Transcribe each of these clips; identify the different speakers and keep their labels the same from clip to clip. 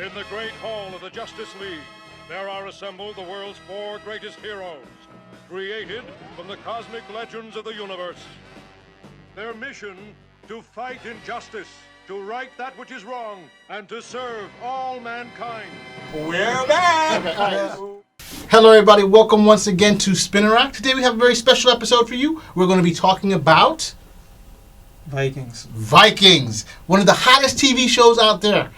Speaker 1: In the great hall of the Justice League, there are assembled the world's 4 greatest heroes, created from the cosmic legends of the universe. Their mission, to fight injustice, to right that which is wrong, and to serve all mankind.
Speaker 2: We're back!
Speaker 3: Hello everybody, welcome once again to Spinner Rack. Today we have a very special episode for you. We're going to be talking about
Speaker 2: Vikings,
Speaker 3: one of the hottest TV shows out there.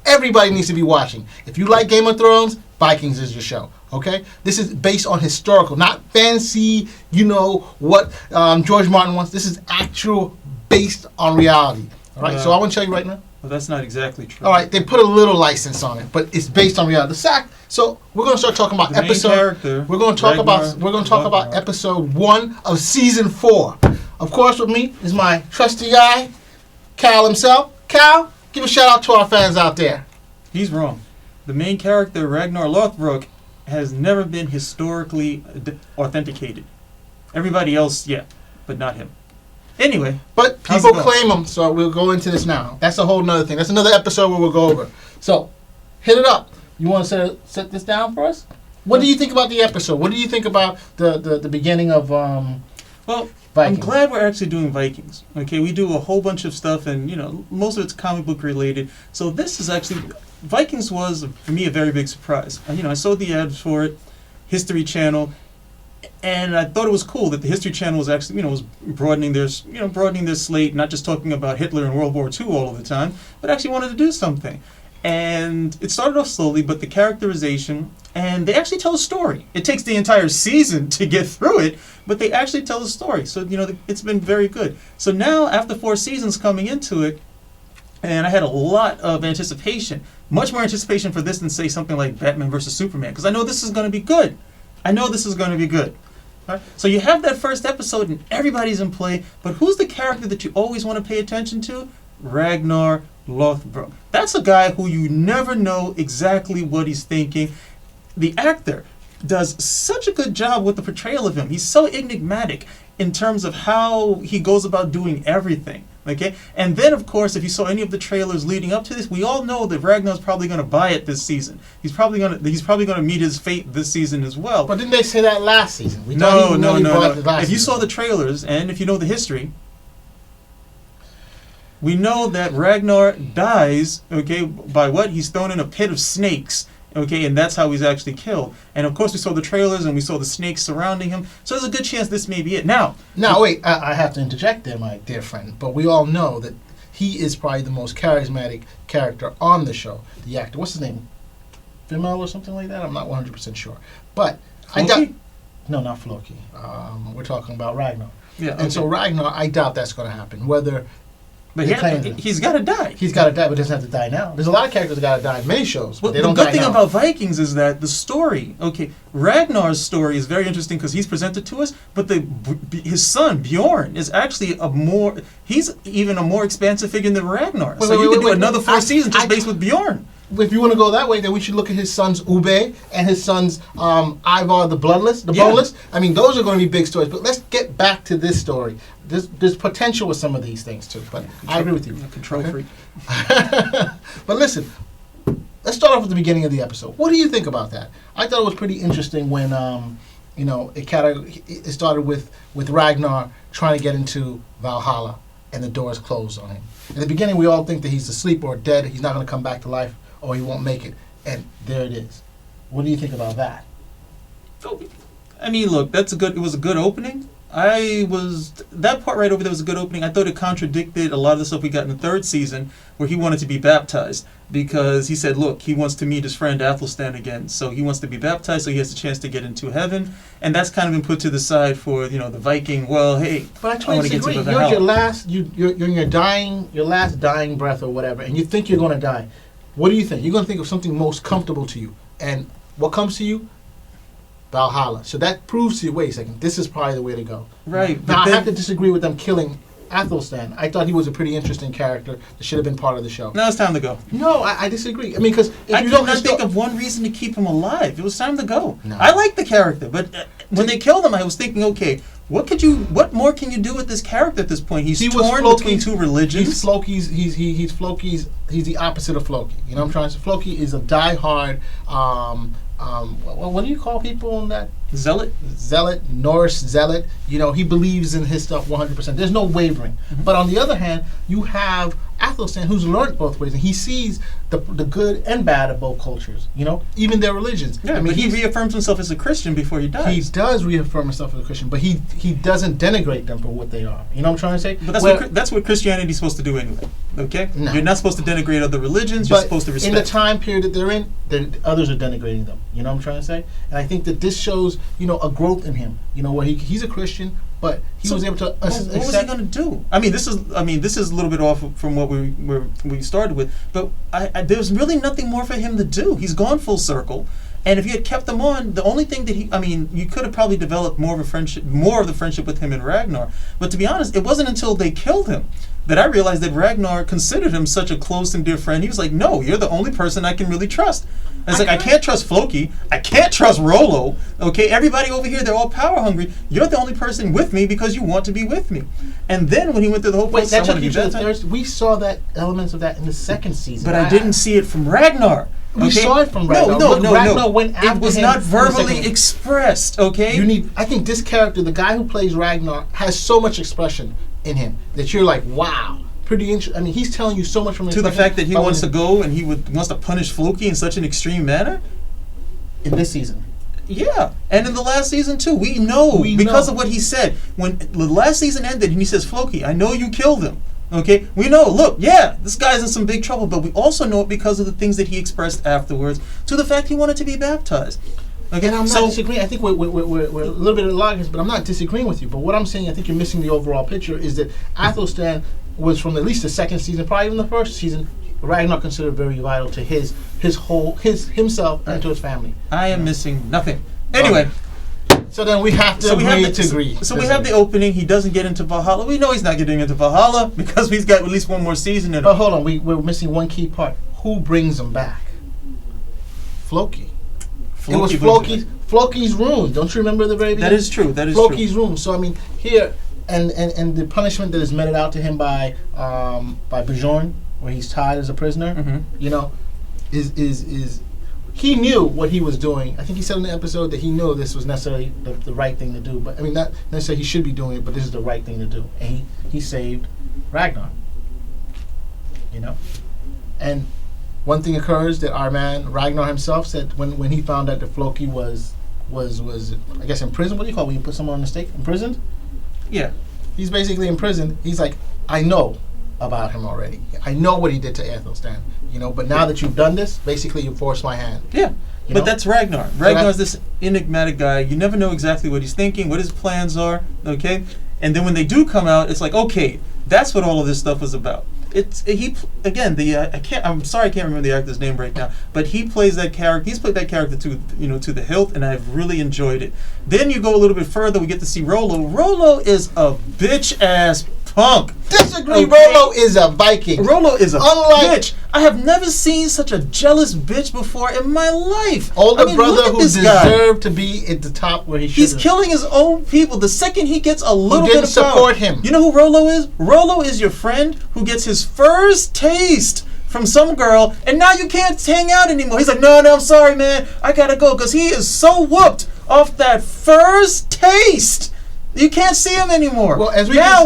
Speaker 3: Everybody needs to be watching. If you like Game of Thrones, Vikings is your show, okay? This is based on historical, not fancy, you know, what George Martin wants. This is actual based on reality, all right? So I want to tell you right now.
Speaker 2: Well, that's not exactly true.
Speaker 3: All right, they put a little license on it, but it's based on reality. So we're going to start talking about We're going to talk about episode 1 of season 4. Of course, with me is my trusty guy, Cal himself. Cal, give a shout out to our fans out there.
Speaker 2: He's wrong. The main character, Ragnar Lothbrok, has never been historically authenticated. Everybody else, yeah, but not him. Anyway.
Speaker 3: But people claim him, so we'll go into this now. That's a whole nother thing. That's another episode where we'll go over. So, hit it up. You want to set this down for us? What do you think about the episode? What do you think about the beginning of
Speaker 2: Well,
Speaker 3: Vikings?
Speaker 2: I'm glad we're actually doing Vikings. Okay, we do a whole bunch of stuff, and, you know, most of it's comic book related. So this is actually... Vikings was, for me, a very big surprise. I saw the ads for it, History Channel, and I thought it was cool that the History Channel was actually, was broadening their slate, not just talking about Hitler and World War II all of the time, but actually wanted to do something. And it started off slowly, but the characterization, and they actually tell a story. It takes the entire season to get through it, but they actually tell a story. So, it's been very good. So now, after 4 seasons coming into it, and I had a lot of anticipation, much more anticipation for this than, say, something like Batman vs. Superman, because I know this is going to be good. Right? So you have that first episode, and everybody's in play, but who's the character that you always want to pay attention to? Ragnar Lothbrok. That's a guy who you never know exactly what he's thinking. The actor does such a good job with the portrayal of him. He's so enigmatic in terms of how he goes about doing everything. Okay? And then, of course, if you saw any of the trailers leading up to this, we all know that Ragnar's probably going to buy it this season. He's probably going to meet his fate this season as well.
Speaker 3: But didn't they say that last season?
Speaker 2: No. If you saw the trailers, and if you know the history, we know that Ragnar dies, okay, by what? He's thrown in a pit of snakes, okay, and that's how he's actually killed. And of course we saw the trailers and we saw the snakes surrounding him, so there's a good chance this may be it. Now
Speaker 3: wait, I have to interject there, my dear friend, but we all know that he is probably the most charismatic character on the show, the actor. What's his name? Fimmel or something like that? I'm not 100% sure. But No, not Floki. We're talking about Ragnar.
Speaker 2: Yeah.
Speaker 3: And so Ragnar, I doubt that's going to happen.
Speaker 2: But he's got to die.
Speaker 3: He's got to die, but doesn't have to die now. There's a lot of characters that got to die in many shows, but they don't die now.
Speaker 2: The good thing about Vikings is that the story, Ragnar's story is very interesting because he's presented to us, but his son, Bjorn, is actually he's even a more expansive figure than Ragnar. So you can do another 4 seasons just based with Bjorn.
Speaker 3: If you want to go that way, then we should look at his sons Ube and his sons Ivar the Boneless. I mean, those are going to be big stories. But let's get back to this story. There's potential with some of these things too. But I agree with you.
Speaker 2: Control freak.
Speaker 3: But listen, let's start off with the beginning of the episode. What do you think about that? I thought it was pretty interesting when it started with Ragnar trying to get into Valhalla and the doors closed on him. In the beginning, we all think that he's asleep or dead. He's not going to come back to life. Or he won't make it. And there it is. What do you think about that?
Speaker 2: I mean, look, it was a good opening. That part right over there was a good opening. I thought it contradicted a lot of the stuff we got in the 3rd season where he wanted to be baptized because he said, look, he wants to meet his friend Athelstan again. So he wants to be baptized so he has a chance to get into heaven. And that's kind of been put to the side for, the Viking, well, hey,
Speaker 3: but I totally agree. You're in your last dying breath or whatever, and you think you're going to die. What do you think? You're going to think of something most comfortable to you. And what comes to you? Valhalla. So that proves to you, wait a second, this is probably the way to go.
Speaker 2: Right.
Speaker 3: Now, I have to disagree with them killing Athelstan, I thought he was a pretty interesting character that should have been part of the show.
Speaker 2: Now it's time to go.
Speaker 3: No, I disagree. I mean, because if
Speaker 2: I
Speaker 3: you
Speaker 2: could
Speaker 3: don't
Speaker 2: not think of one reason to keep him alive. It was time to go.
Speaker 3: No.
Speaker 2: I like the character, but when they killed him, I was thinking, okay, what more can you do with this character at this point? He was torn between two religions.
Speaker 3: He's Floki's. He's Floki's. He's the opposite of Floki. You know what I'm trying to say? Floki is a diehard. What do you call people in that? Zealot, Norse zealot. You know, he believes in his stuff 100%. There's no wavering. Mm-hmm. But on the other hand, you have Athelstan, who's learned both ways, and he sees the good and bad of both cultures. You know, even their religions.
Speaker 2: Yeah, I mean, he reaffirms himself as a Christian before he dies.
Speaker 3: He does reaffirm himself as a Christian, but he doesn't denigrate them for what they are. You know what I'm trying to say?
Speaker 2: But that's what Christianity's supposed to do anyway. Okay,
Speaker 3: no.
Speaker 2: You're not supposed to denigrate other religions. You're supposed to respect.
Speaker 3: In the time period that they're in, others are denigrating them. You know what I'm trying to say? And I think that this shows, you know, a growth in him. You know, where he's a Christian, but he was able to.
Speaker 2: What was he going to do? I mean, this is a little bit off from what we started with, but there's really nothing more for him to do. He's gone full circle. And if you had kept him on, the only thing that you could have probably developed more of the friendship with him and Ragnar. But to be honest, it wasn't until they killed him that I realized that Ragnar considered him such a close and dear friend. He was like, no, you're the only person I can really trust. And it's I can't trust Floki. I can't trust Rollo. Okay, everybody over here, they're all power hungry. You're the only person with me because you want to be with me. And then when he went through the whole process,
Speaker 3: we saw that elements of that in the second season.
Speaker 2: But I didn't see it from Ragnar.
Speaker 3: We saw it from Ragnar.
Speaker 2: No.
Speaker 3: Ragnar went after
Speaker 2: it was
Speaker 3: him
Speaker 2: not verbally expressed, okay?
Speaker 3: I think this character, the guy who plays Ragnar, has so much expression in him that you're like, wow. Pretty interesting. I mean, he's telling you so much from his
Speaker 2: to the fact that he wants to go and wants to punish Floki in such an extreme manner?
Speaker 3: In this season.
Speaker 2: Yeah, and in the last season too. We know because of what he said. When the last season ended and he says, Floki, I know you killed him. Okay, we know, look, yeah, this guy's in some big trouble, but we also know it because of the things that he expressed afterwards, to the fact he wanted to be baptized. Okay,
Speaker 3: and I'm not disagreeing. I think we're a little bit analogous, but I'm not disagreeing with you. But what I'm saying, I think you're missing the overall picture, is that Athelstan was from at least the second season, probably even the first season, Ragnar considered very vital to himself and to his family.
Speaker 2: I am missing nothing. Anyway.
Speaker 3: So then we have to agree.
Speaker 2: So we have the opening. He doesn't get into Valhalla. We know he's not getting into Valhalla because he's got at least one more season in him.
Speaker 3: But hold on, we're missing one key part. Who brings him back? Floki. It was Floki's rune. Don't you remember the very beginning?
Speaker 2: That is true.
Speaker 3: Floki's rune. So I mean, here and the punishment that is meted out to him by Bjorn, where he's tied as a prisoner.
Speaker 2: Mm-hmm.
Speaker 3: You know, is he knew what he was doing. I think he said in the episode that he knew this was necessarily the right thing to do. But I mean, not necessarily he should be doing it, but this is the right thing to do. And he saved Ragnar. You know? And one thing occurs that our man Ragnar himself said when he found out that Floki was I guess in prison. What do you call it when you put someone on the stake? Imprisoned?
Speaker 2: Yeah.
Speaker 3: He's basically in prison. He's like, I know about him already. I know what he did to Athelstan. You know, but now that you've done this, basically you forced my hand.
Speaker 2: Yeah. But that's Ragnar. Ragnar's this enigmatic guy. You never know exactly what he's thinking, what his plans are, okay? And then when they do come out, it's like, okay, that's what all of this stuff was about. I'm sorry I can't remember the actor's name right now, but he plays that character. He's played that character to the hilt, and I've really enjoyed it. Then you go a little bit further, we get to see Rollo. Rollo is a bitch ass punk.
Speaker 3: Disagree. Okay. Rollo is a Viking.
Speaker 2: Rollo is a bitch. I have never seen such a jealous bitch before in my life.
Speaker 3: Older brother who deserved to be at the top where he should.
Speaker 2: He's killing his own people. The second he gets a little bit of
Speaker 3: support him.
Speaker 2: You know who Rollo is? Rollo is your friend who gets his first taste from some girl, and now you can't hang out anymore. He's like, no, I'm sorry, man. I gotta go, because he is so whooped off that first taste. You can't see him anymore. Well,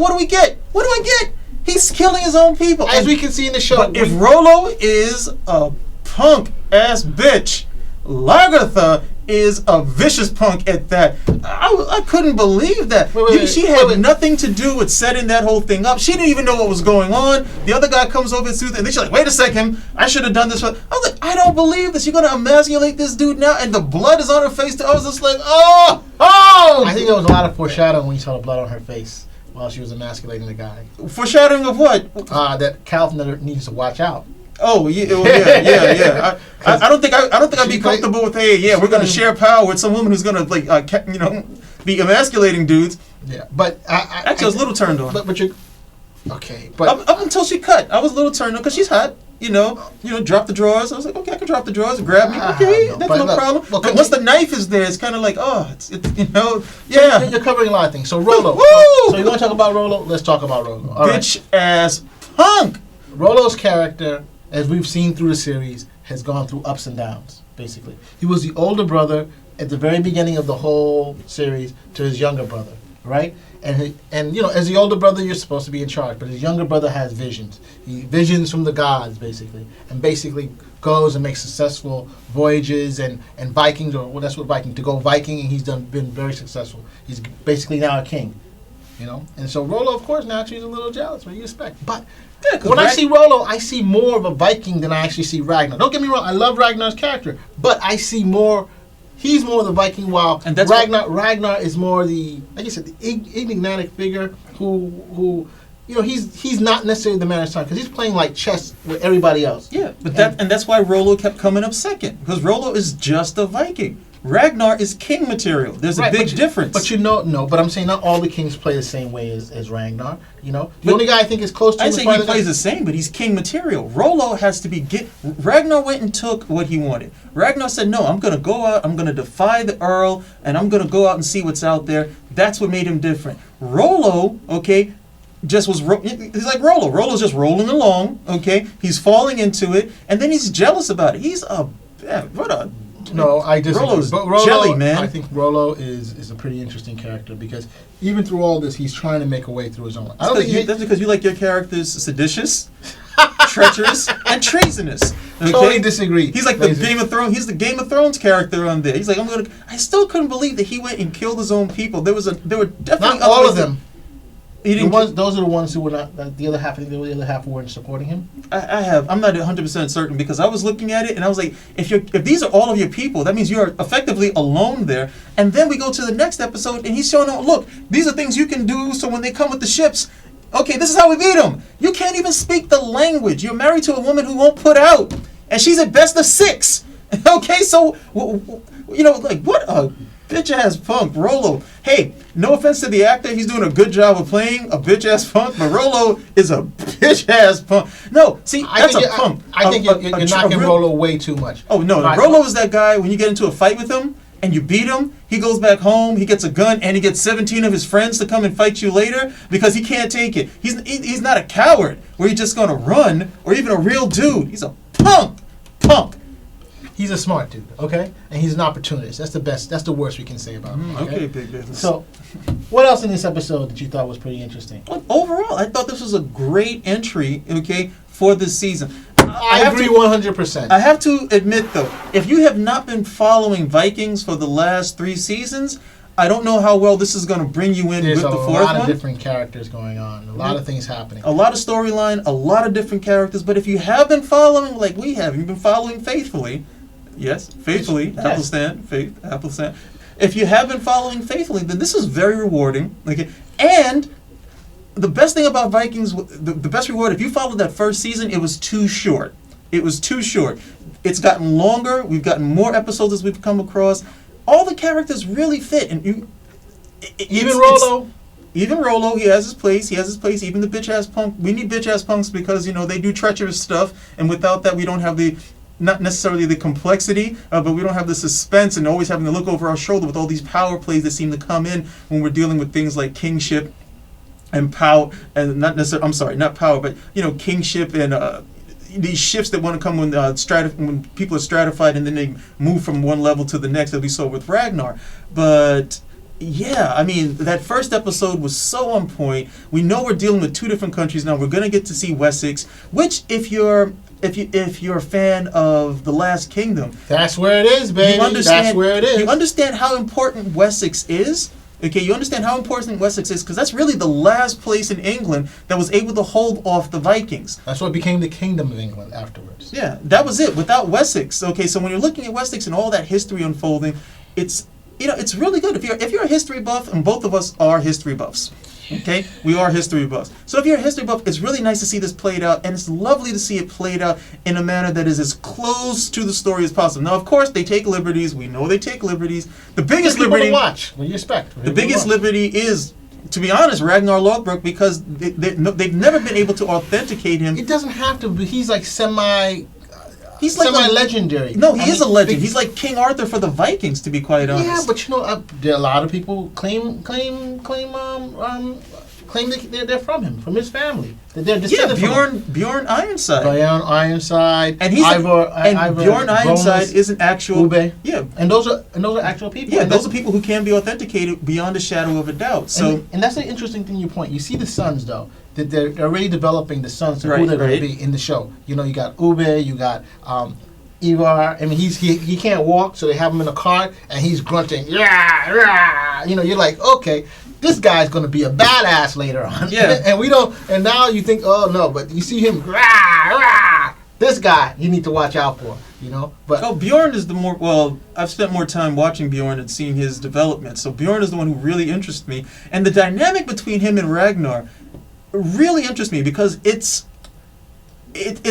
Speaker 2: what do we get? What do I get? He's killing his own people.
Speaker 3: As we can see in the show.
Speaker 2: But if Rollo is a punk ass bitch, Lagertha is a vicious punk at that. I couldn't believe that. She had nothing to do with setting that whole thing up. She didn't even know what was going on. The other guy comes over to, and then she's like, wait a second, I should have done this. I was like, I don't believe this. You're going to emasculate this dude now, and the blood is on her face. I was just like, oh!
Speaker 3: I think there was a lot of foreshadowing when you saw the blood on her face while she was emasculating the guy.
Speaker 2: Foreshadowing of what?
Speaker 3: That Calvin needs to watch out.
Speaker 2: Oh yeah. I don't think I'd be comfortable with. Hey, yeah, we're gonna share power with some woman who's gonna be emasculating dudes.
Speaker 3: Yeah, but
Speaker 2: actually, I was a little turned on.
Speaker 3: But Okay, but
Speaker 2: up until she cut, I was a little turned on because she's hot. Drop the drawers. I was like, okay, I can drop the drawers and grab me. Okay, that's no problem.
Speaker 3: Look,
Speaker 2: but once the knife is there, it's kind of like, oh, it's
Speaker 3: yeah. So you're covering a lot of things. So Rolo. So you want to talk about Rolo? Let's talk about Rolo. All
Speaker 2: Bitch ass punk.
Speaker 3: Rolo's character, as we've seen through the series, has gone through ups and downs. Basically, he was the older brother at the very beginning of the whole series to his younger brother, right? And as the older brother, you're supposed to be in charge, but his younger brother has visions. He visions from the gods, basically, and basically goes and makes successful voyages and Vikings, or well, that's what Viking, to go Viking, and he's been very successful. He's basically now a king, And so Rolo, of course, naturally is a little jealous. What do you expect? But when I see Rolo, I see more of a Viking than I actually see Ragnar. Don't get me wrong, I love Ragnar's character, but I see more. He's more the Viking, while Ragnar is more the, like you said, the enigmatic figure who he's not necessarily the man of his time because he's playing like chess with everybody else.
Speaker 2: Yeah, but that's why Rolo kept coming up second, because Rolo is just a Viking. Ragnar is king material. There's a big difference.
Speaker 3: But but I'm saying not all the kings play the same way as Ragnar. The only guy I think is close to him.
Speaker 2: I say he plays the same, but he's king material. Rolo has to be Ragnar went and took what he wanted. Ragnar said, no, I'm going to go out, I'm going to defy the Earl, and I'm going to go out and see what's out there. That's what made him different. Rolo, okay, he's like Rolo. Rolo's just rolling along, okay? He's falling into it, and then he's jealous about it.
Speaker 3: No, I disagree.
Speaker 2: Rolo's
Speaker 3: Rolo,
Speaker 2: jelly, man.
Speaker 3: I think Rolo is a pretty interesting character because even through all this, he's trying to make a way through his own life.
Speaker 2: That's because you like your characters seditious, treacherous, and treasonous. Okay?
Speaker 3: Totally disagree.
Speaker 2: He's like the Game of Thrones. He's the Game of Thrones character on there. He's like, I still couldn't believe that he went and killed his own people. There were definitely
Speaker 3: not all of them.
Speaker 2: Those
Speaker 3: are the ones who were not. The other half, the other half weren't supporting him.
Speaker 2: I'm not 100% certain because I was looking at it and I was like, if these are all of your people, that means you're effectively alone there. And then we go to the next episode and he's showing out. Look, these are things you can do. So when they come with the ships, okay, this is how we beat them. You can't even speak the language. You're married to a woman who won't put out, and she's at best of 6. Okay, so what a bitch-ass punk, Rolo. Hey, no offense to the actor, he's doing a good job of playing a bitch-ass punk, but Rolo is a bitch-ass punk. No, see, that's a punk.
Speaker 3: I think you're knocking Rolo way too much.
Speaker 2: Oh, no, Rolo is that guy, when you get into a fight with him, and you beat him, he goes back home, he gets a gun, and he gets 17 of his friends to come and fight you later because he can't take it. He's not a coward where he's just going to run, or even a real dude. He's a punk.
Speaker 3: He's a smart dude, okay? And he's an opportunist. That's the best. That's the worst we can say about him.
Speaker 2: Okay, big business.
Speaker 3: So, what else in this episode that you thought was pretty interesting?
Speaker 2: Well, overall, I thought this was a great entry, okay, for this season.
Speaker 3: I agree 100%.
Speaker 2: I have to admit, though, if you have not been following Vikings for the last 3 seasons, I don't know how well this is going to bring you in with the fourth one.
Speaker 3: There's a lot of different characters going on. A lot of things happening.
Speaker 2: A lot of storyline, a lot of different characters. But if you have been following like we have, you've been following faithfully. Yes, faithfully. Yes. Apple stand. Apple stand. If you have been following faithfully, then this is very rewarding. Okay, and the best thing about Vikings, the best reward, if you followed that first season, it was too short. It was too short. It's gotten longer. We've gotten more episodes as we've come across. All the characters really fit, and
Speaker 3: even Rolo.
Speaker 2: Even Rolo, he has his place. Even the bitch-ass punk. We need bitch-ass punks because they do treacherous stuff, and without that, we don't have not necessarily the complexity, but we don't have the suspense and always having to look over our shoulder with all these power plays that seem to come in when we're dealing with things like kingship and power, and not necessarily. I'm sorry, not power, but kingship and these shifts that want to come when people are stratified and then they move from one level to the next, as we saw with Ragnar. But yeah, I mean, that first episode was so on point. We know we're dealing with 2 different countries now. We're going to get to see Wessex, which if you're a fan of The Last Kingdom,
Speaker 3: that's where it is, baby. That's where it is.
Speaker 2: You understand how important Wessex is. Okay, you understand how important Wessex is because that's really the last place in England that was able to hold off the Vikings.
Speaker 3: That's what became the Kingdom of England afterwards.
Speaker 2: Yeah, that was it. Without Wessex, okay. So when you're looking at Wessex and all that history unfolding, it's really good. If you're a history buff, and both of us are history buffs. Okay, we are history buffs. So if you're a history buff, it's really nice to see this played out, and it's lovely to see it played out in a manner that is as close to the story as possible. Now, of course, they take liberties. We know they take liberties. The biggest liberty
Speaker 3: to watch. What do you expect?
Speaker 2: The biggest liberty is to be honest, Ragnar Lothbrok, because they've never been able to authenticate him.
Speaker 3: It doesn't have to be. He's like semi.
Speaker 2: He's like
Speaker 3: semi-legendary.
Speaker 2: No, he is a legend. He's like King Arthur for the Vikings, to be quite honest.
Speaker 3: Yeah, but there are a lot of people claim that they're from him, from his family. That they're descended from
Speaker 2: Bjorn Ironside.
Speaker 3: Bjorn Ironside.
Speaker 2: And he's
Speaker 3: Ivor,
Speaker 2: Bjorn Ironside is an actual
Speaker 3: Ube.
Speaker 2: Yeah.
Speaker 3: And those are actual people.
Speaker 2: Yeah,
Speaker 3: and
Speaker 2: those are people who can be authenticated beyond a shadow of a doubt. So
Speaker 3: and that's an interesting thing you point. You see the sons though. That they're already developing the sons to who they're going to be in the show. You know, you got Ube, you got Ivar. I mean, he can't walk, so they have him in a cart, and he's grunting, yeah, yeah. You know, you're like, okay, this guy's going to be a badass later on.
Speaker 2: Yeah.
Speaker 3: And we don't. And now you think, oh no, but you see him, rah, rah. This guy, you need to watch out for. You know, but
Speaker 2: Bjorn is the more. Well, I've spent more time watching Bjorn and seeing his development. So Bjorn is the one who really interests me, and the dynamic between him and Ragnar really interests me because it's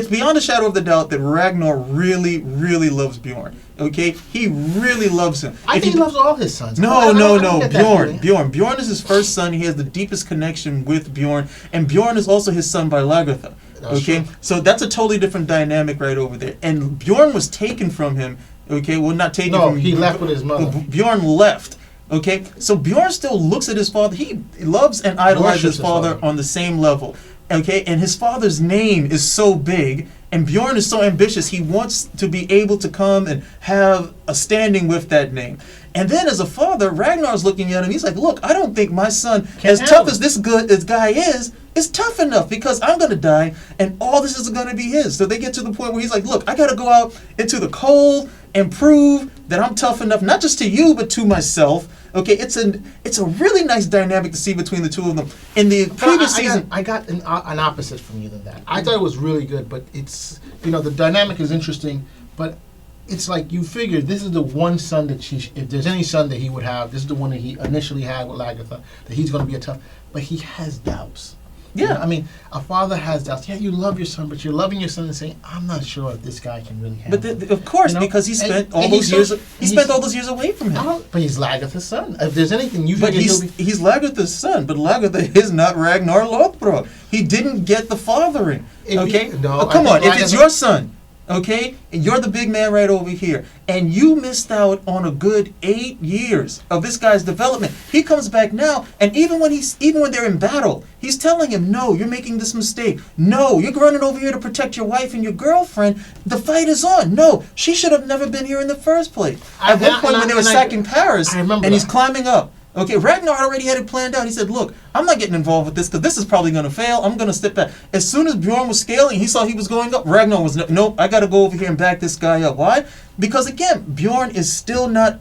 Speaker 2: beyond a shadow of the doubt that Ragnar really, really loves Bjorn. Okay, he really loves him.
Speaker 3: I think he loves all his sons.
Speaker 2: No. Bjorn is his first son. He has the deepest connection with Bjorn, and Bjorn is also his son by Lagertha. Okay, so that's a totally different dynamic right over there. And Bjorn was taken from him. Okay, well, not taken from him.
Speaker 3: No, he left with his mother.
Speaker 2: Bjorn left. Okay, so Bjorn still looks at his father. He loves and idolizes his father on the same level. Okay, and his father's name is so big, and Bjorn is so ambitious. He wants to be able to come and have a standing with that name. And then as a father, Ragnar's looking at him. He's like, look, I don't think my son, as tough as this guy is tough enough because I'm going to die, and all this is going to be his. So they get to the point where he's like, look, I got to go out into the cold and prove that I'm tough enough, not just to you, but to myself. Okay, it's a really nice dynamic to see between the two of them. In the previous season,
Speaker 3: I got an opposite from you than that. I thought it was really good, but it's, you know, the dynamic is interesting, but it's like you figure this is the one son that if there's any son that he would have, this is the one that he initially had with Lagertha, that he's going to be a tough, but he has doubts.
Speaker 2: Yeah.
Speaker 3: You know, I mean, a father has doubts. Yeah, you love your son, but you're loving your son and saying, I'm not sure if this guy can really handle it.
Speaker 2: Of course,
Speaker 3: you know?
Speaker 2: Because he spent all those years away from him.
Speaker 3: But he's Lagertha's son. If there's anything you
Speaker 2: But he's Lagertha's son, but Lagertha is not Ragnar Lothbrok. He didn't get the fathering. Okay? Come on, if it's your son, okay, and you're the big man right over here, and you missed out on a good 8 years of this guy's development. He comes back now, and even when they're in battle, he's telling him, no, you're making this mistake. No, you're running over here to protect your wife and your girlfriend. The fight is on. No, she should have never been here in the first place. At one point when they were sacking Paris, and he's climbing up. Okay, Ragnar already had it planned out. He said, look, I'm not getting involved with this because this is probably going to fail. I'm going to step back. As soon as Bjorn was scaling, he saw he was going up. Ragnar was, nope, I got to go over here and back this guy up. Why? Because, again, Bjorn is still not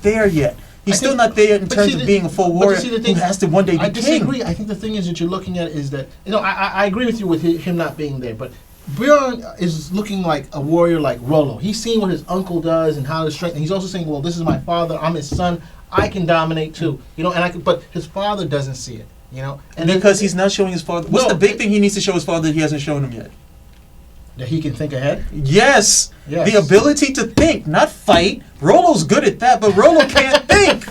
Speaker 2: there yet. He's still not there in terms of being a full warrior who has to one day be king.
Speaker 3: I disagree. I think the thing is that you're looking at is that, you know, I agree with you with him not being there, but Bjorn is looking like a warrior like Rollo. He's seeing what his uncle does and how his strength, and he's also saying, well, this is my father, I'm his son, I can dominate too, you know, but his father doesn't see it, you know. And
Speaker 2: because he's not showing his father. What's the big thing he needs to show his father that he hasn't shown him yet?
Speaker 3: That he can think ahead?
Speaker 2: Yes. The ability to think, not fight. Rollo's good at that, but Rollo can't think.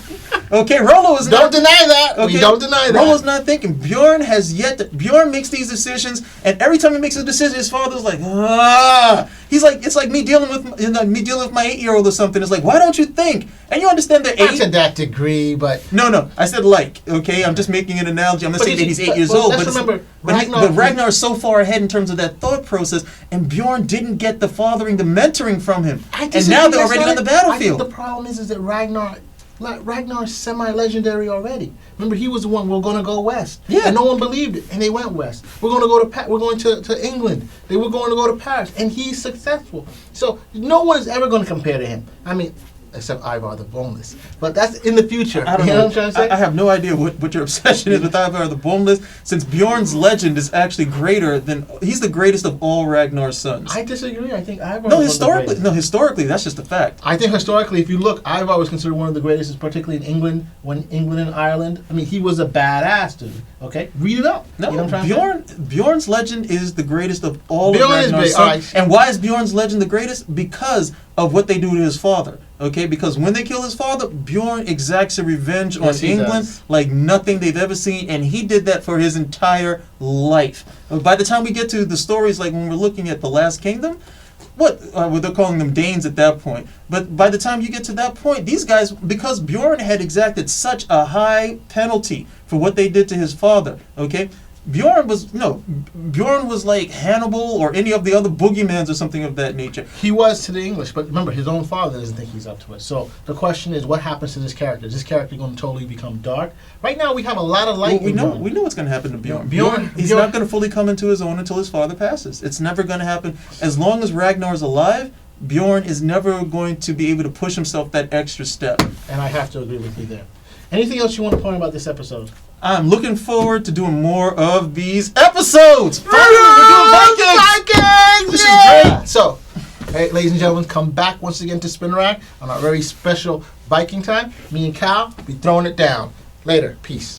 Speaker 2: Okay, Rollo is
Speaker 3: Don't deny that. Okay? We don't deny that.
Speaker 2: Rollo's not thinking. Bjorn makes these decisions, and every time he makes a decision, his father's like, ah. He's like, it's like me dealing with my 8-year-old or something. It's like, why don't you think? And you understand that
Speaker 3: not to that degree, but
Speaker 2: no, I said like. Okay, I'm just making an analogy. I'm not saying that he's 8 years old, but Ragnar is so far ahead in terms of that thought process, and Bjorn didn't get the fathering, the mentoring from him, and now they're already on the battlefield.
Speaker 3: I think the problem is that Ragnar's semi-legendary already. Remember, he was the one, we're going to go west. Yeah. And no one believed it, and they went west. We're going to England. They were going to go to Paris, and he's successful. So no one is ever going to compare to him. I mean, except Ivar the Boneless. But that's in the future.
Speaker 2: I don't know what I'm trying to say? I have no idea what your obsession is with Ivar the Boneless, since Bjorn's legend is actually greater than... He's the greatest of all Ragnar's sons.
Speaker 3: I disagree. I think Ivar
Speaker 2: historically, that's just a fact.
Speaker 3: I think historically, if you look, Ivar was considered one of the greatest, particularly in England, England and Ireland. I mean, he was a badass dude. Okay? Read it up.
Speaker 2: No,
Speaker 3: you know what I'm trying to say?
Speaker 2: Bjorn's legend is the greatest of all of Ragnar's sons. Right. And why is Bjorn's legend the greatest? Because of what they do to his father. Okay, because when they kill his father, Bjorn exacts a revenge
Speaker 3: Yes,
Speaker 2: on
Speaker 3: he
Speaker 2: England
Speaker 3: does.
Speaker 2: like nothing they've ever seen, and he did that for his entire life. By the time we get to the stories, like when we're looking at the Last Kingdom, well, they're calling them Danes at that point. But by the time you get to that point, these guys, because Bjorn had exacted such a high penalty for what they did to his father, okay, Bjorn was like Hannibal or any of the other boogeymans or something of that nature.
Speaker 3: He was to the English, but remember, his own father doesn't think he's up to it. So the question is, what happens to this character? Is this character going to totally become dark? Right now, we have a lot of light.
Speaker 2: Well, we know what's going to happen to Bjorn. He's
Speaker 3: Bjorn-
Speaker 2: not going to fully come into his own until his father passes. It's never going to happen. As long as Ragnar's alive, Bjorn is never going to be able to push himself that extra step.
Speaker 3: And I have to agree with you there. Anything else you want to point about this episode?
Speaker 2: I'm looking forward to doing more of these episodes. Finally, we're doing Vikings. This is great.
Speaker 3: So, hey, ladies and gentlemen, come back once again to Spin Rack on our very special Viking time. Me and Cal be throwing it down. Later. Peace.